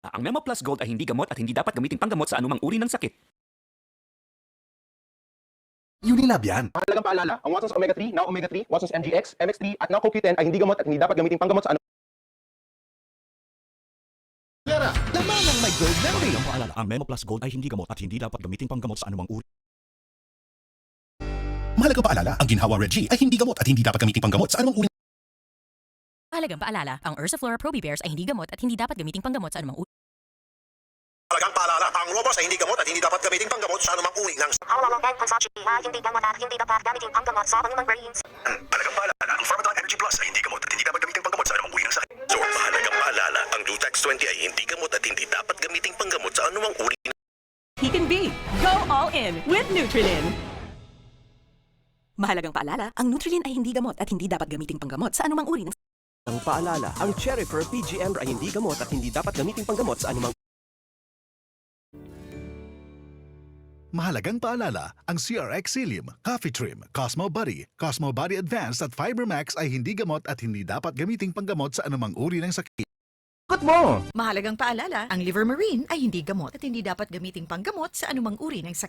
Ang Memo Plus Gold ay hindi gamot at hindi dapat gamitin panggamot sa anumang uri ng sakit. Unilab yan. Mahalagang paalala, ang Watsons Omega 3, now Omega 3, Watsons MGX, MX3, at now CoQ10 ay hindi gamot at hindi dapat gamitin panggamot sa Lamang ang may gold memory. Ang paalala, ang Memo Plus Gold ay hindi gamot at hindi dapat gamitin panggamot sa anumang uri. Mahalagang paalala, ang ginhawa Red G ay hindi gamot at hindi dapat gamitin panggamot sa anumang uri. Mahalagang paalala, ang Ursiflora Probi Bears ay hindi gamot at hindi dapat gamiting panggamot sa anumang uri. Mahalagang paalala, ang Robos ay hindi gamot at hindi dapat gamitin panggamot sa anumang uri ng Hawalong Ben Consachi ay hindi gamot at hindi dapat gamitin panggamot sa anumang brains. Mahalagang paalala, ang Pharmadol Energy Plus ay hindi gamot at hindi dapat gamitin panggamot sa anumang uri ng sakit. So, mahalagang paalala, ang Dutax 20 ay hindi gamot at hindi dapat gamitin panggamot sa anumang uri ng He can be. Go all in with Nutrilin. Mahalagang paalala, ang Nutrilin ay hindi gamot at hindi dapat gamiting panggamot sa anumang uri ng Ang paalala, ang Cherry Fur PGM ay hindi gamot at hindi dapat gamitin panggamot sa anumang Mahalagang paalala, ang CRX Cilium, Coffee Trim, Cosmo Body Advanced at Fiber Max ay hindi gamot at hindi dapat gamiting panggamot sa anumang uri ng sakit. Mahalagang paalala, ang Liver Marine ay hindi gamot at hindi dapat gamiting panggamot sa anumang uri ng sakit.